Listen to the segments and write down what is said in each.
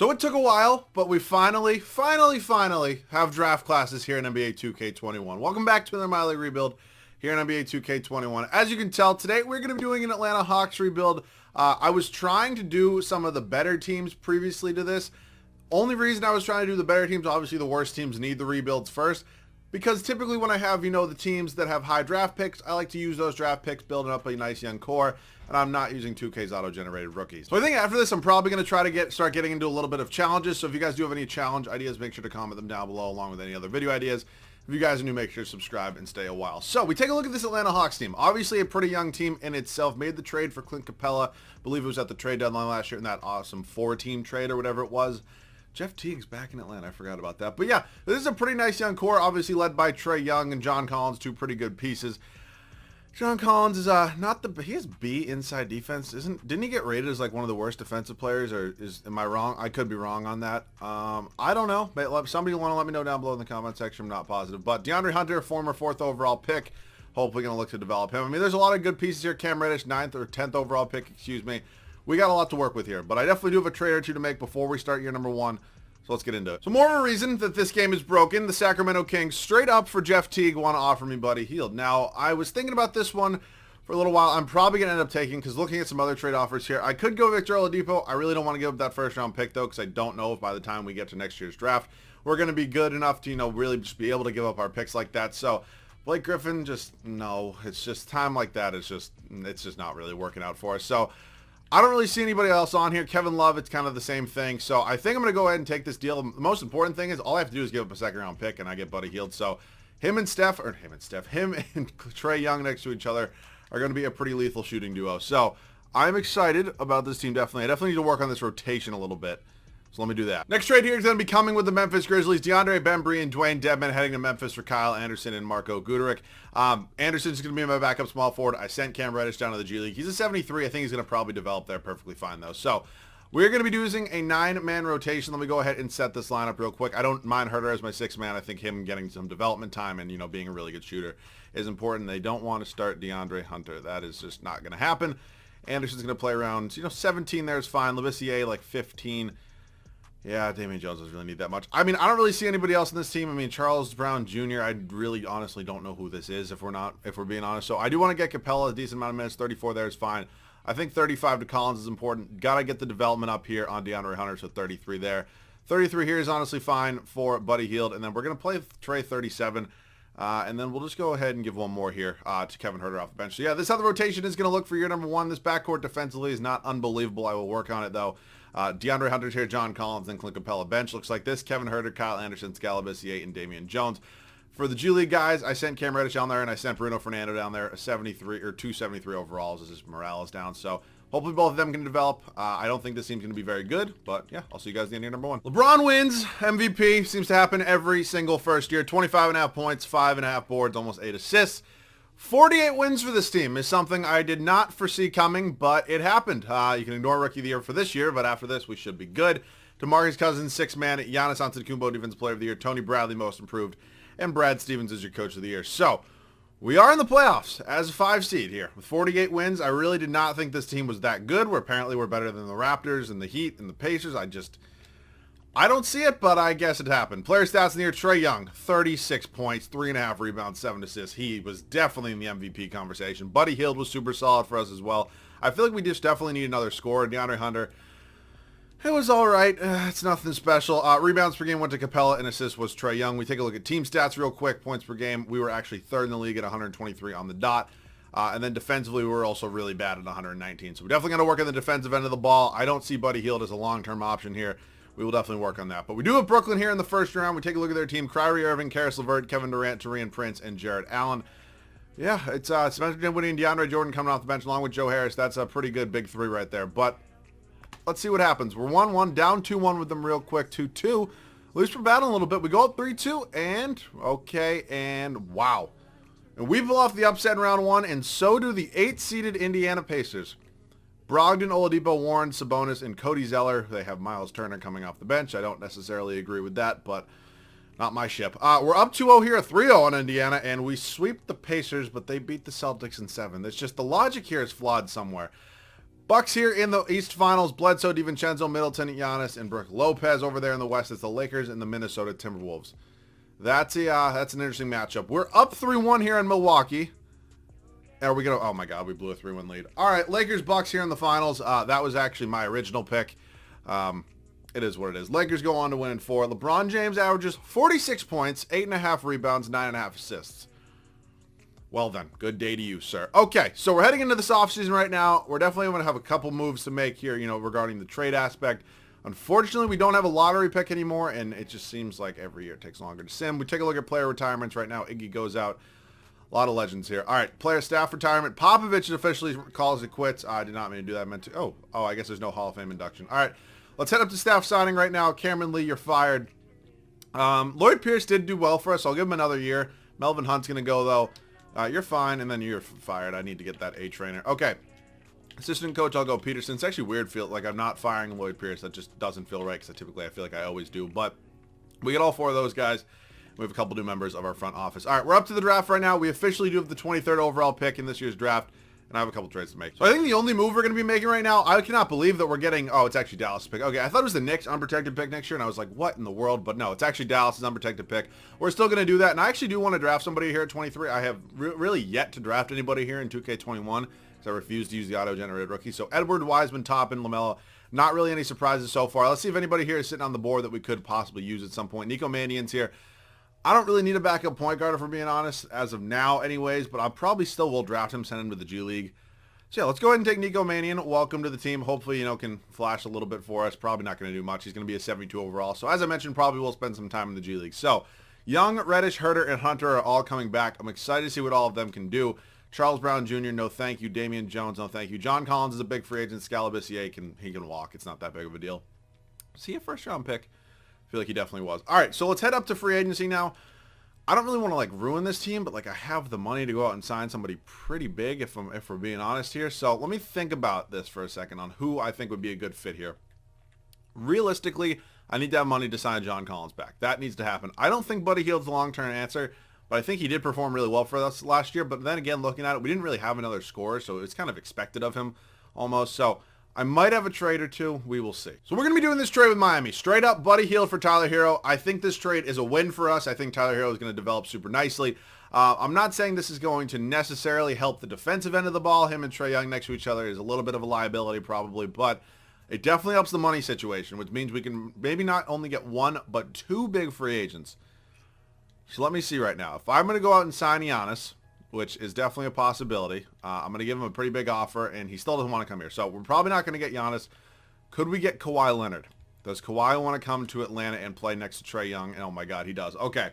So it took a while, but we finally have draft classes here in NBA 2K21. Welcome back to another My League rebuild here in NBA 2K21. As you can tell, today we're going to be doing an Atlanta Hawks rebuild. I was trying to do some of the better teams previously to this. Only reason I was trying to do the better teams, obviously the worst teams need the rebuilds first. Because typically when I have, the teams that have high draft picks, I like to use those draft picks, building up a nice young core, and I'm not using 2K's auto-generated rookies. So I think after this, I'm probably going to try to start getting into a little bit of challenges. So if you guys do have any challenge ideas, make sure to comment them down below along with any other video ideas. If you guys are new, make sure to subscribe and stay a while. So we take a look at this Atlanta Hawks team. Obviously a pretty young team in itself. Made the trade for Clint Capella. I believe it was at the trade deadline last year in that awesome 4-team trade or whatever it was. Jeff Teague's back in Atlanta. I forgot about that. But yeah, this is a pretty nice young core, obviously led by Trae Young and John Collins, two pretty good pieces. John Collins is he has B inside defense. Didn't he get rated as like one of the worst defensive players, or am I wrong? I could be wrong on that. I don't know. But somebody want to let me know down below in the comment section. I'm not positive. But DeAndre Hunter, former 4th overall pick, hopefully going to look to develop him. I mean, there's a lot of good pieces here. Cam Reddish, 9th or 10th overall pick, excuse me. We got a lot to work with here, but I definitely do have a trade or two to make before we start year number 1. So let's get into it. So more of a reason that this game is broken, the Sacramento Kings straight up for Jeff Teague want to offer me Buddy Hield. Now, I was thinking about this one for a little while. I'm probably going to end up taking, because looking at some other trade offers here, I could go Victor Oladipo. I really don't want to give up that first round pick though, because I don't know if by the time we get to next year's draft, we're going to be good enough to, really just be able to give up our picks like that. So Blake Griffin, no, it's just time like that. It's just not really working out for us. So I don't really see anybody else on here. Kevin Love, it's kind of the same thing. So I think I'm going to go ahead and take this deal. The most important thing is all I have to do is give up a second-round pick, and I get Buddy Hield. So him and Trae Young next to each other are going to be a pretty lethal shooting duo. So I'm excited about this team, definitely. I definitely need to work on this rotation a little bit. So let me do that. Next trade here is going to be coming with the Memphis Grizzlies. DeAndre Bembry and Dwayne Dedmon heading to Memphis for Kyle Anderson and Marco Guduric. Anderson's going to be my backup small forward. I sent Cam Reddish down to the G League. He's a 73. I think he's going to probably develop there perfectly fine, though. So we're going to be using a 9-man rotation. Let me go ahead and set this lineup real quick. I don't mind Herter as my 6th man. I think him getting some development time and, being a really good shooter is important. They don't want to start DeAndre Hunter. That is just not going to happen. Anderson's going to play around, 17 there is fine. Labissiere, like 15. Yeah, Damian Jones doesn't really need that much. I mean, I don't really see anybody else in this team. I mean, Charles Brown Jr., I really honestly don't know who this is if we're being honest. So I do want to get Capella a decent amount of minutes. 34 there is fine. I think 35 to Collins is important. Got to get the development up here on DeAndre Hunter, so 33 there. 33 here is honestly fine for Buddy Hield. And then we're going to play Trae 37. And then we'll just go ahead and give one more here to Kevin Herter off the bench. So yeah, this is how the rotation is going to look for year number 1. This backcourt defensively is not unbelievable. I will work on it though. DeAndre Hunter's here, John Collins, and Clint Capella bench looks like this. Kevin Herter, Kyle Anderson, Labissiere, and Damian Jones. For the G League guys, I sent Cam Reddish down there, and I sent Bruno Fernando down there, a 73 or 273 overalls. This is Morales down. So hopefully both of them can develop. I don't think this team's going to be very good, but yeah, I'll see you guys at the end of year number 1. LeBron wins MVP. Seems to happen every single first year. 25.5 points, 5.5 boards, almost 8 assists. 48 wins for this team is something I did not foresee coming, but it happened. You can ignore Rookie of the Year for this year, but after this, we should be good. DeMarcus Cousins, 6th man. Giannis Antetokounmpo, Defensive Player of the Year. Tony Bradley, Most Improved. And Brad Stevens is your Coach of the Year. So we are in the playoffs as a 5 seed here with 48 wins. I really did not think this team was that good. Apparently we're better than the Raptors and the Heat and the Pacers. I don't see it, but I guess it happened. Player stats in the year, Trae Young, 36 points, 3.5 rebounds, 7 assists. He was definitely in the MVP conversation. Buddy Hield was super solid for us as well. I feel like we just definitely need another scorer. DeAndre Hunter, it was all right. It's nothing special. Rebounds per game went to Capella, and assists was Trae Young. We take a look at team stats real quick. Points per game, we were actually 3rd in the league at 123 on the dot. And then defensively, we were also really bad at 119. So we definitely got to work on the defensive end of the ball. I don't see Buddy Hield as a long-term option here. We will definitely work on that. But we do have Brooklyn here in the first round. We take a look at their team. Kyrie Irving, Karis LeVert, Kevin Durant, Taurean Prince, and Jarrett Allen. Yeah, it's Spencer Dinwiddie and DeAndre Jordan coming off the bench along with Joe Harris. That's a pretty good big 3 right there. But let's see what happens. We're 1-1, down 2-1 with them real quick, 2-2. At least we're battling a little bit. We go up 3-2, and okay, and wow. And we pull off the upset in round 1, and so do the 8-seeded Indiana Pacers. Brogdon, Oladipo, Warren, Sabonis, and Cody Zeller. They have Miles Turner coming off the bench. I don't necessarily agree with that, but not my ship. We're up 2-0 here, 3-0 on Indiana, and we sweep the Pacers, but they beat the Celtics in 7. It's just the logic here is flawed somewhere. Bucks here in the East Finals. Bledsoe, DiVincenzo, Middleton, Giannis, and Brook Lopez. Over there in the West, it's the Lakers and the Minnesota Timberwolves. That's an interesting matchup. We're up 3-1 here in Milwaukee. Are we going to... Oh, my God. We blew a 3-1 lead. All right. Lakers, Bucks here in the finals. That was actually my original pick. It is what it is. Lakers go on to win in 4. LeBron James averages 46 points, 8.5 rebounds, 9.5 assists. Well then, good day to you, sir. Okay, so we're heading into this offseason right now. We're definitely going to have a couple moves to make here, regarding the trade aspect. Unfortunately, we don't have a lottery pick anymore, and it just seems like every year it takes longer to sim. We take a look at player retirements right now. Iggy goes out. A lot of legends here. All right, player staff retirement. Popovich officially calls it quits. I did not mean to do that. I meant to. Oh, I guess there's no Hall of Fame induction. All right, let's head up to staff signing right now. Cameron Lee, you're fired. Lloyd Pierce did do well for us. I'll give him another year. Melvin Hunt's going to go, though. You're fine, and then you're fired. I need to get that A trainer. Okay. Assistant coach, I'll go Peterson. It's actually weird. Feel like I'm not firing Lloyd Pierce. That just doesn't feel right because I feel like I always do. But we get all 4 of those guys. We have a couple new members of our front office. All right, we're up to the draft right now. We officially do have the 23rd overall pick in this year's draft, and I have a couple trades to make. So I think the only move we're going to be making right now, I cannot believe that we're getting, oh, it's actually Dallas' pick. Okay, I thought it was the Knicks' unprotected pick next year, and I was like, what in the world? But no, it's actually Dallas' unprotected pick. We're still going to do that, and I actually do want to draft somebody here at 23. I have really yet to draft anybody here in 2K21, because I refuse to use the auto-generated rookie. So Edward, Wiseman, Toppin, LaMelo, not really any surprises so far. Let's see if anybody here is sitting on the board that we could possibly use at some point. Nico Mannion's here. I don't really need a backup point guard, if we're being honest, as of now anyways, but I probably still will draft him, send him to the G League. So yeah, let's go ahead and take Nico Mannion. Welcome to the team. Hopefully, can flash a little bit for us. Probably not going to do much. He's going to be a 72 overall. So as I mentioned, probably will spend some time in the G League. So Young, Reddish, Herter, and Hunter are all coming back. I'm excited to see what all of them can do. Charles Brown Jr., no thank you. Damian Jones, no thank you. John Collins is a big free agent. Scalabissier, he can walk. It's not that big of a deal. Is he a first round pick? I feel like he definitely was. All right, so let's head up to free agency now. I don't really want to ruin this team, but I have the money to go out and sign somebody pretty big if we're being honest here. So let me think about this for a second on who I think would be a good fit here. Realistically, I need to have money to sign John Collins back. That needs to happen. I don't think Buddy Hield's the long-term answer, but I think he did perform really well for us last year. But then again, looking at it, we didn't really have another scorer, so it's kind of expected of him almost. So I might have a trade or two. We will see. So we're going to be doing this trade with Miami. Straight up, Buddy Hield for Tyler Hero. I think this trade is a win for us. I think Tyler Hero is going to develop super nicely. I'm not saying this is going to necessarily help the defensive end of the ball. Him and Trae Young next to each other is a little bit of a liability probably, but it definitely helps the money situation, which means we can maybe not only get 1, but 2 big free agents. So let me see right now. If I'm going to go out and sign Giannis, which is definitely a possibility. I'm going to give him a pretty big offer, and he still doesn't want to come here. So we're probably not going to get Giannis. Could we get Kawhi Leonard? Does Kawhi want to come to Atlanta and play next to Trae Young? And oh my God, he does. Okay.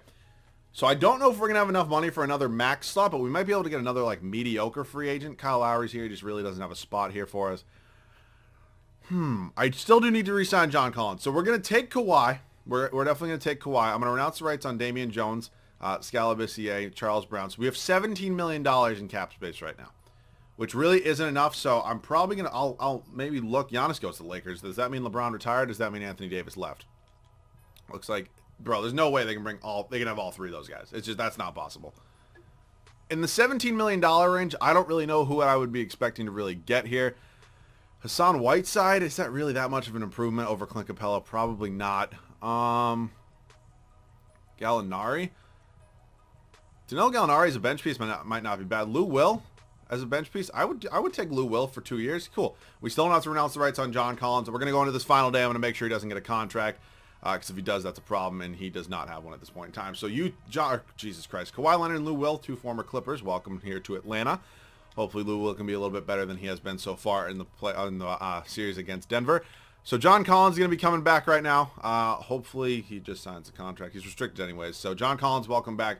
So I don't know if we're going to have enough money for another max slot, but we might be able to get another mediocre free agent. Kyle Lowry's here. He just really doesn't have a spot here for us. I still do need to re-sign John Collins. So we're going to take Kawhi. We're definitely going to take Kawhi. I'm going to renounce the rights on Damian Jones, Scalabissier, Charles Brown. So we have $17 million in cap space right now, which really isn't enough. So I'm probably going to, I'll maybe look. Giannis goes to the Lakers. Does that mean LeBron retired? Does that mean Anthony Davis left? Looks like, bro, there's no way they can have all 3 of those guys. It's just, that's not possible. In the $17 million range, I don't really know who I would be expecting to really get here. Hassan Whiteside, is that really that much of an improvement over Clint Capella? Probably not. Gallinari? Danilo Gallinari as a bench piece might not be bad. Lou Will as a bench piece, I would take Lou Will for 2 years. Cool. We still don't have to renounce the rights on John Collins. We're going to go into this final day. I'm going to make sure he doesn't get a contract, because if he does, that's a problem, and he does not have one at this point in time. So Jesus Christ, Kawhi Leonard and Lou Will, 2 former Clippers, welcome here to Atlanta. Hopefully Lou Will can be a little bit better than he has been so far in the series against Denver. So John Collins is going to be coming back right now. Hopefully he just signs a contract. He's restricted anyways. So John Collins, welcome back.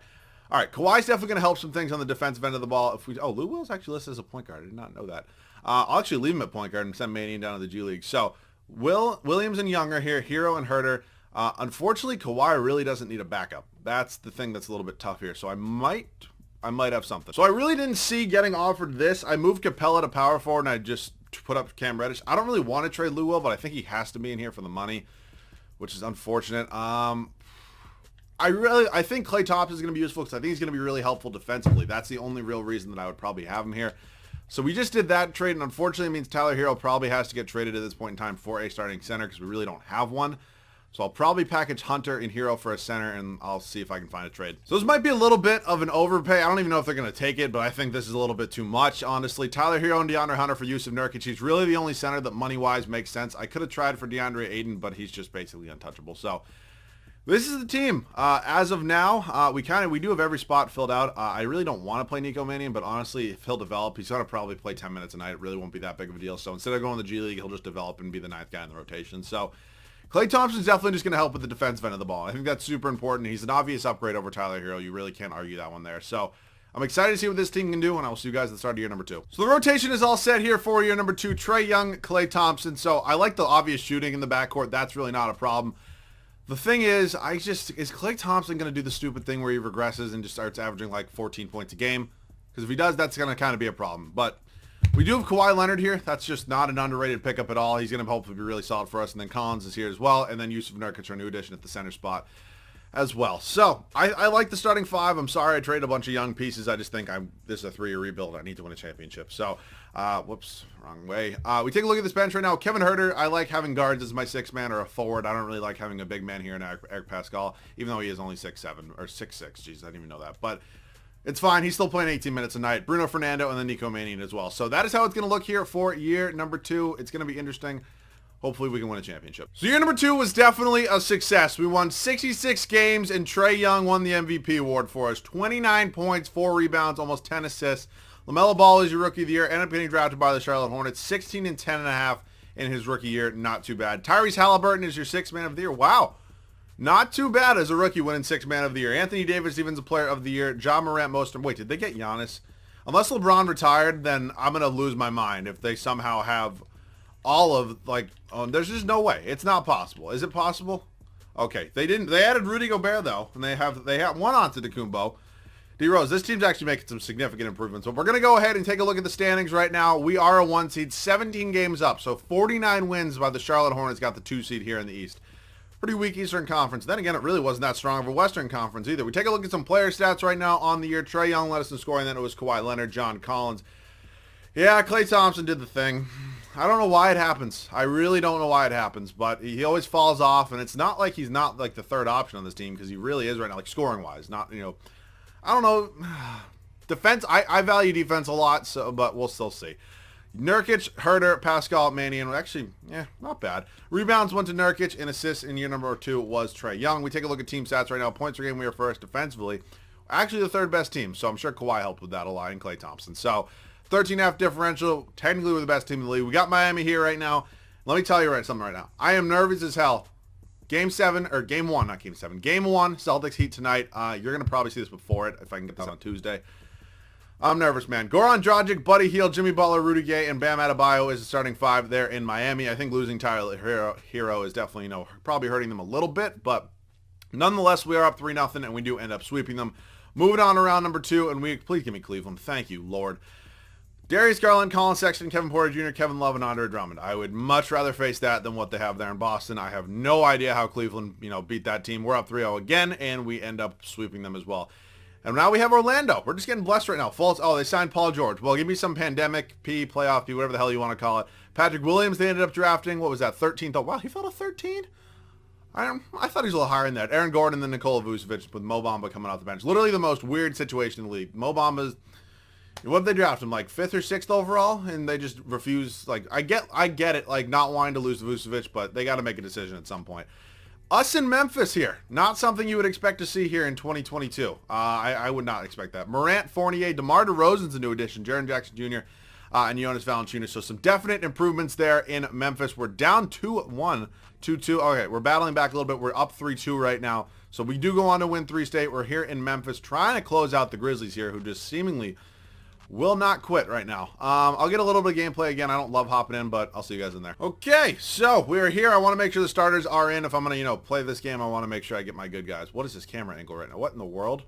All right, Kawhi's definitely going to help some things on the defensive end of the ball. Lou Will's actually listed as a point guard. I did not know that. I'll actually leave him at point guard and send Mannion down to the G League. So Williams and Young are here, Hero and Herter. Unfortunately, Kawhi really doesn't need a backup. That's the thing that's a little bit tough here. So I might have something. So I really didn't see getting offered this. I moved Capella to power forward, and I just put up Cam Reddish. I don't really want to trade Lou Will, but I think he has to be in here for the money, which is unfortunate. I think Klay Thompson is going to be useful because I think he's going to be really helpful defensively. That's the only real reason that I would probably have him here. So we just did that trade, and unfortunately it means Tyler Hero probably has to get traded at this point in time for a starting center because we really don't have one. So I'll probably package Hunter and Hero for a center, and I'll see if I can find a trade. So this might be a little bit of an overpay. I don't even know if they're going to take it, but I think this is a little bit too much, honestly. Tyler Hero and DeAndre Hunter for Jusuf Nurkic. He's really the only center that money-wise makes sense. I could have tried for DeAndre Ayton, but he's just basically untouchable. So this is the team. As of now, we do have every spot filled out. I really don't want to play Nico Mannion, but honestly, if he'll develop, he's going to probably play 10 minutes a night. It really won't be that big of a deal. So instead of going to the G League, he'll just develop and be the 9th guy in the rotation. So Klay Thompson's definitely just going to help with the defensive end of the ball. I think that's super important. He's an obvious upgrade over Tyler Hero. You really can't argue that one there. So I'm excited to see what this team can do, and I will see you guys at the start of year number 2. So the rotation is all set here for year number 2. Trae Young, Klay Thompson. So I like the obvious shooting in the backcourt. That's really not a problem. The thing is Klay Thompson going to do the stupid thing where he regresses and just starts averaging like 14 points a game? Because if he does, that's going to kind of be a problem. But we do have Kawhi Leonard here. That's just not an underrated pickup at all. He's going to hopefully be really solid for us. And then Collins is here as well. And then Jusuf Nurkic, our new addition at the center spot as well. So I like the starting 5. I'm sorry I traded a bunch of young pieces. I just think this is a 3-year rebuild. I need to win a championship. So, whoops, wrong way. We take a look at this bench right now. Kevin Huerter, I like having guards as my 6th man or a forward. I don't really like having a big man here in Eric Pascal, even though he is only 6'7", or 6'6". Jeez, I didn't even know that. But it's fine. He's still playing 18 minutes a night. Bruno Fernando and then Nico Mannion as well. So that is how it's going to look here for year number 2. It's going to be interesting. Hopefully we can win a championship. So year number 2 was definitely a success. We won 66 games, and Trae Young won the MVP award for us. 29 points, 4 rebounds, almost 10 assists. LaMelo Ball is your rookie of the year. Ended up getting drafted by the Charlotte Hornets. 16 and 10.5 in his rookie year. Not too bad. Tyrese Halliburton is your 6th man of the year. Wow. Not too bad as a rookie winning 6th man of the year. Anthony Davis even a player of the year. Ja Morant most. Wait, did they get Giannis? Unless LeBron retired, then I'm going to lose my mind if they somehow have all of, like, there's just no way. It's not possible. Is it possible? Okay. They added Rudy Gobert, though, and they have one Antetokounmpo. D-Rose, this team's actually making some significant improvements. But we're going to go ahead and take a look at the standings right now. We are a 1 seed, 17 games up. So 49 wins by the Charlotte Hornets, got the 2 seed here in the East. Pretty weak Eastern Conference. Then again, it really wasn't that strong of a Western Conference either. We take a look at some player stats right now on the year. Trae Young led us in scoring. Then it was Kawhi Leonard, John Collins. Yeah, Klay Thompson did the thing. I don't know why it happens. I really don't know why it happens, but he always falls off, and it's not like he's not like the 3rd option on this team because he really is right now, like scoring-wise. Not, I don't know. Defense, I value defense a lot, so but we'll still see. Nurkic, Huerter, Pascal, Mannion. Actually, yeah, not bad. Rebounds went to Nurkic, and assists in year number 2 was Trae Young. We take a look at team stats right now. Points per game, we were first. Defensively, actually the 3rd best team, so I'm sure Kawhi helped with that a lot, and Klay Thompson. So 13.5 differential. Technically, we're the best team in the league. We got Miami here right now. Let me tell you something right now. I am nervous as hell. Game 1, Celtics Heat tonight. You're going to probably see this before it if I can get this on Tuesday. I'm nervous, man. Goran Dragic, Buddy Hield, Jimmy Butler, Rudy Gay, and Bam Adebayo is the starting 5 there in Miami. I think losing Tyler Hero is definitely, probably hurting them a little bit, but nonetheless, we are up 3-0, and we do end up sweeping them. Moving on to round number 2, and please give me Cleveland. Thank you, Lord. Darius Garland, Colin Sexton, Kevin Porter Jr., Kevin Love, and Andre Drummond. I would much rather face that than what they have there in Boston. I have no idea how Cleveland, beat that team. We're up 3-0 again, and we end up sweeping them as well. And now we have Orlando. We're just getting blessed right now. They signed Paul George. Well, give me some pandemic P, playoff P, whatever the hell you want to call it. Patrick Williams, they ended up drafting. What was that, 13th? Oh, wow, he fell to 13? I thought he was a little higher than that. Aaron Gordon, then Nikola Vucevic with Mo Bamba coming off the bench. Literally the most weird situation in the league. Mo Bamba's, what did they draft him, like 5th or 6th overall? And they just refuse, I get it, not wanting to lose to Vucevic, but they got to make a decision at some point. Us in Memphis here. Not something you would expect to see here in 2022. I would not expect that. Morant, Fournier, DeMar DeRozan's a new addition. Jaren Jackson Jr. And Jonas Valanciunas. So some definite improvements there in Memphis. We're down 2-1, 2-2. Okay, we're battling back a little bit. We're up 3-2 right now. So we do go on to win 3 state. We're here in Memphis trying to close out the Grizzlies here, who just seemingly will not quit right now. I'll get a little bit of gameplay again. I don't love hopping in, but I'll see you guys in there. Okay, so we're here. I want to make sure the starters are in. If I'm going to, play this game, I want to make sure I get my good guys. What is this camera angle right now? What in the world?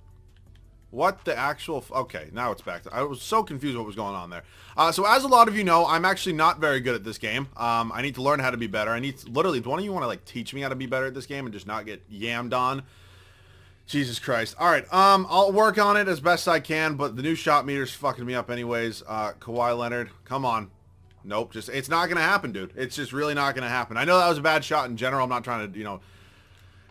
What the actual... Okay, now it's back. I was so confused what was going on there. So as a lot of you know, I'm actually not very good at this game. I need to learn how to be better. Literally, do one of you want to, teach me how to be better at this game and just not get yammed on? Jesus Christ. All right, I'll work on it as best I can, but the new shot meter's fucking me up anyways. Kawhi Leonard, come on. Nope, just it's not going to happen, dude. It's just really not going to happen. I know that was a bad shot in general. I'm not trying to,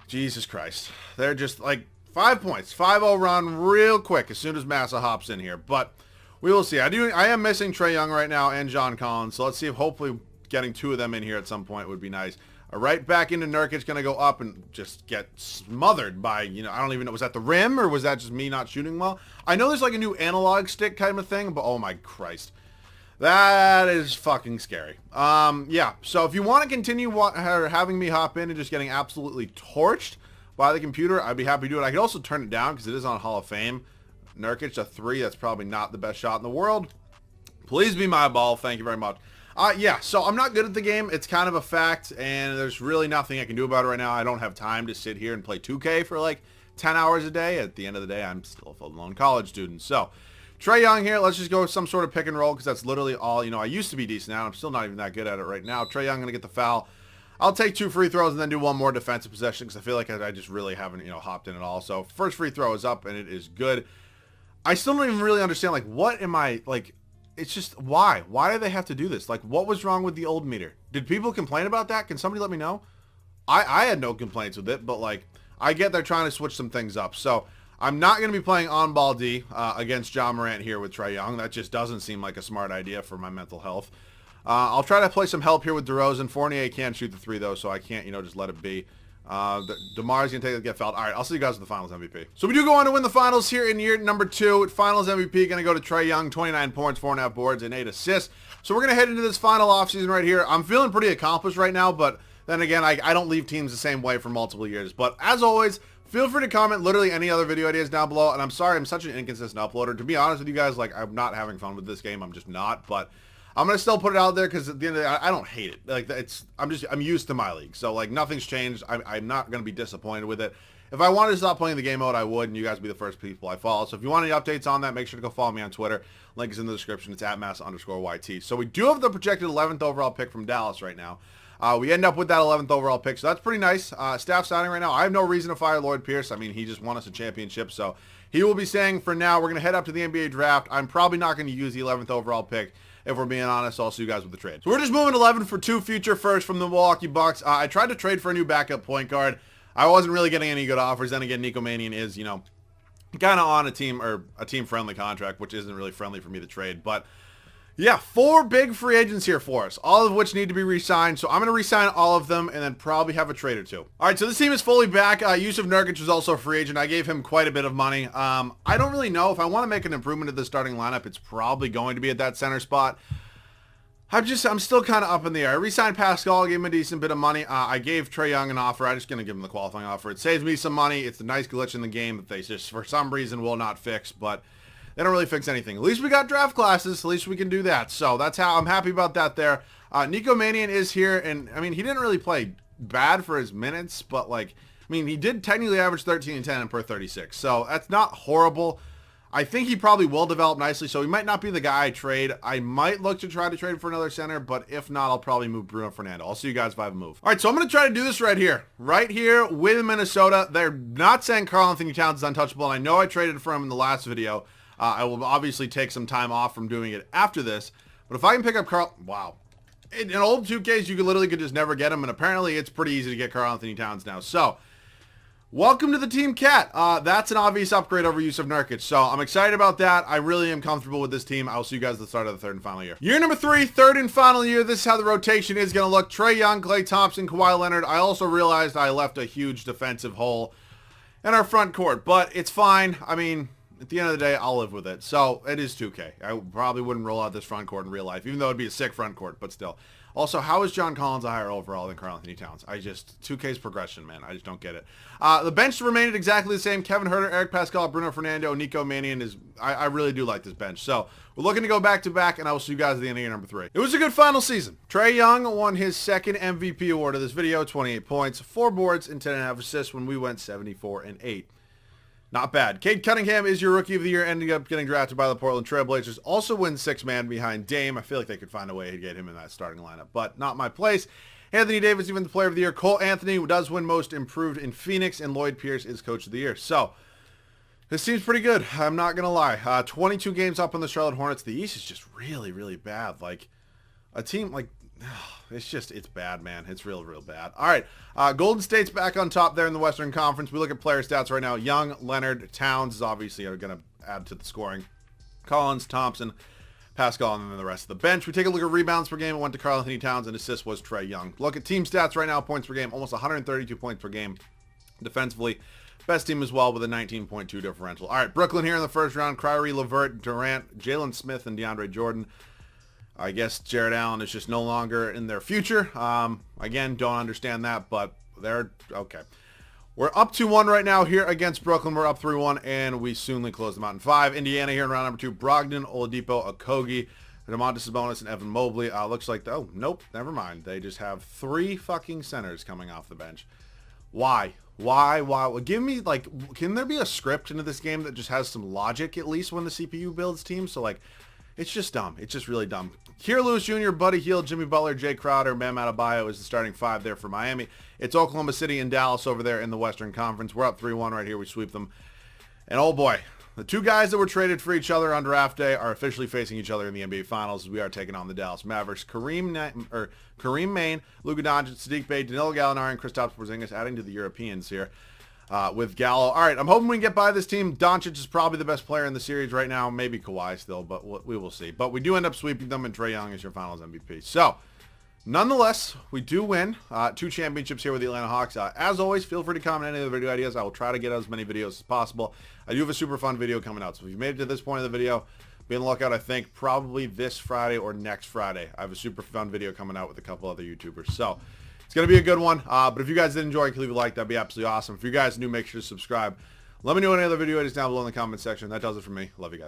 Jesus Christ. They're just like 5 points. 5-0 run real quick as soon as Massa hops in here. But we will see. I am missing Trae Young right now and John Collins, so let's see if hopefully getting 2 of them in here at some point would be nice. Right back into Nurkic, going to go up and just get smothered by, I don't even know, was that the rim or was that just me not shooting well? I know there's like a new analog stick kind of thing, but oh my Christ. That is fucking scary. Yeah, so if you want to continue having me hop in and just getting absolutely torched by the computer, I'd be happy to do it. I could also turn it down because it is on Hall of Fame. Nurkic, a 3, that's probably not the best shot in the world. Please be my ball. Thank you very much. Yeah, so I'm not good at the game. It's kind of a fact, and there's really nothing I can do about it right now. I don't have time to sit here and play 2K for like 10 hours a day. At the end of the day, I'm still a full-blown college student. So, Trae Young here. Let's just go with some sort of pick and roll because that's literally all, I used to be decent at. I'm still not even that good at it right now. Trae Young going to get the foul. I'll take 2 free throws and then do 1 more defensive possession because I feel like I just really haven't, hopped in at all. So, first free throw is up, and it is good. I still don't even really understand, what am I, it's just, why? Why do they have to do this? What was wrong with the old meter? Did people complain about that? Can somebody let me know? I had no complaints with it, but, I get they're trying to switch some things up. So, I'm not going to be playing on-ball D against Ja Morant here with Trae Young. That just doesn't seem like a smart idea for my mental health. I'll try to play some help here with DeRozan. Fournier can't shoot the 3, though, so I can't, just let it be. DeMar's going to get fouled. All right, I'll see you guys with the Finals MVP. So we do go on to win the Finals here in year number 2. Finals MVP going to go to Trae Young, 29 points, 4.5 boards, and 8 assists. So we're going to head into this final offseason right here. I'm feeling pretty accomplished right now, but then again, I don't leave teams the same way for multiple years. But as always, feel free to comment literally any other video ideas down below. And I'm sorry I'm such an inconsistent uploader. To be honest with you guys, I'm not having fun with this game. I'm just not. But I'm going to still put it out there because at the end of the day, I don't hate it. I'm used to my league. So, nothing's changed. I'm not going to be disappointed with it. If I wanted to stop playing the game mode, I would, and you guys would be the first people I follow. So if you want any updates on that, make sure to go follow me on Twitter. Link is in the description. It's at Massa_YT. So we do have the projected 11th overall pick from Dallas right now. We end up with that 11th overall pick, so that's pretty nice. Staff signing right now. I have no reason to fire Lloyd Pierce. I mean, he just won us a championship, so he will be staying for now. We're going to head up to the NBA draft. I'm probably not going to use the 11th overall pick. If we're being honest, I'll see you guys with the trade. So we're just moving 11 for 2 future firsts from the Milwaukee Bucks. I tried to trade for a new backup point guard. I wasn't really getting any good offers. Then again, Nico Mannion is, kind of on a team-friendly contract, which isn't really friendly for me to trade. But yeah, 4 big free agents here for us, all of which need to be re-signed. So I'm going to re-sign all of them and then probably have a trade or 2. All right, so this team is fully back. Yusuf Nurkic was also a free agent. I gave him quite a bit of money. I don't really know. If I want to make an improvement to the starting lineup, it's probably going to be at that center spot. I'm still kind of up in the air. I re-signed Pascal, gave him a decent bit of money. I gave Trae Young an offer. I'm just going to give him the qualifying offer. It saves me some money. It's a nice glitch in the game that they just, for some reason, will not fix, but they don't really fix anything. At least we got draft classes. At least we can do that. So that's how I'm happy about that there. Nico Mannion is here, and, I mean, he didn't really play bad for his minutes, but, he did technically average 13 and 10 per 36, so that's not horrible. I think he probably will develop nicely, so he might not be the guy I trade. I might look to try to trade for another center, but if not, I'll probably move Bruno Fernando. I'll see you guys if I have a move. All right, so I'm going to try to do this right here with Minnesota. They're not saying Karl-Anthony Towns is untouchable, and I know I traded for him in the last video. I will obviously take some time off from doing it after this, but if I can pick up wow. In old 2Ks, you could just never get him, and apparently it's pretty easy to get Karl-Anthony Towns now. So, welcome to the Team Cat. That's an obvious upgrade over Yusuf Nurkic, so I'm excited about that. I really am comfortable with this team. I'll see you guys at the start of the third and final year. Year number 3, third and final year. This is how the rotation is going to look. Trae Young, Klay Thompson, Kawhi Leonard. I also realized I left a huge defensive hole in our front court, but it's fine. I mean, at the end of the day, I'll live with it. So, it is 2K. I probably wouldn't roll out this front court in real life, even though it'd be a sick front court, but still. Also, how is John Collins a higher overall than Karl-Anthony Towns? 2K's progression, man. I just don't get it. The bench remained exactly the same. Kevin Huerter, Eric Pascal, Bruno Fernando, Nico Mannion is... I really do like this bench. So, we're looking to go back-to-back, and I will see you guys at the end of year number 3. It was a good final season. Trae Young won his second MVP award of this video, 28 points, 4 boards, and 10.5 assists when we went 74 and 8. Not bad. Cade Cunningham is your Rookie of the Year, ending up getting drafted by the Portland Trail Blazers. Also wins 6-man behind Dame. I feel like they could find a way to get him in that starting lineup, but not my place. Anthony Davis, even the player of the year. Cole Anthony does win most improved in Phoenix, and Lloyd Pierce is coach of the year. So this team's pretty good. I'm not going to lie. 22 games up on the Charlotte Hornets. The East is just really, really bad. Like a team like it's bad, man. It's real bad. All right. Golden State's back on top there in the Western Conference. We look at player stats right now. Young, Leonard, Towns is obviously going to add to the scoring. Collins, Thompson, Pascal, and then the rest of the bench. We take a look at rebounds per game. It went to Karl Anthony Towns, and assist was Trae Young. Look at team stats right now. Points per game, almost 132 points per game. Defensively, best team as well with a 19.2 differential. All right, Brooklyn here in the first round. Kyrie, LeVert, Durant, Jalen Smith, and DeAndre Jordan. I guess Jared Allen is just no longer in their future. Again, don't understand that, but they're okay. We're up 2-1 right now here against Brooklyn. We're up 3-1, and we soonly close them out in 5. Indiana here in round number 2. Brogdon, Oladipo, Okogie, Domantas Sabonis, and Evan Mobley. Looks like, oh, nope, never mind. They just have 3 fucking centers coming off the bench. Why? Why? Give me, like, can there be a script into this game that just has some logic at least when the CPU builds teams? So, like, it's just dumb. It's just really dumb. Kier Lewis Jr., Buddy Hield, Jimmy Butler, Jay Crowder, Bam Adebayo is the starting 5 there for Miami. It's Oklahoma City and Dallas over there in the Western Conference. We're up 3-1 right here. We sweep them. And oh boy, the 2 guys that were traded for each other on draft day are officially facing each other in the NBA Finals as we are taking on the Dallas Mavericks. Kareem Maine, Luka Doncic, Sadiq Bey, Danilo Gallinari, and Kristaps Porzingis adding to the Europeans here. With Gallo. All right, I'm hoping we can get by this team. Doncic is probably the best player in the series right now. Maybe Kawhi still, but we will see. But we do end up sweeping them, and Trae Young is your Finals MVP. So, nonetheless, we do win 2 championships here with the Atlanta Hawks. As always, feel free to comment any of the video ideas. I will try to get as many videos as possible. I do have a super fun video coming out, so if you made it to this point of the video, be on the lookout, I think, probably this Friday or next Friday. I have a super fun video coming out with a couple other YouTubers. So, it's going to be a good one, but if you guys did enjoy, you can leave a like. That'd be absolutely awesome. If you guys are new, make sure to subscribe. Let me know any other video ideas down below in the comment section. That does it for me. Love you guys.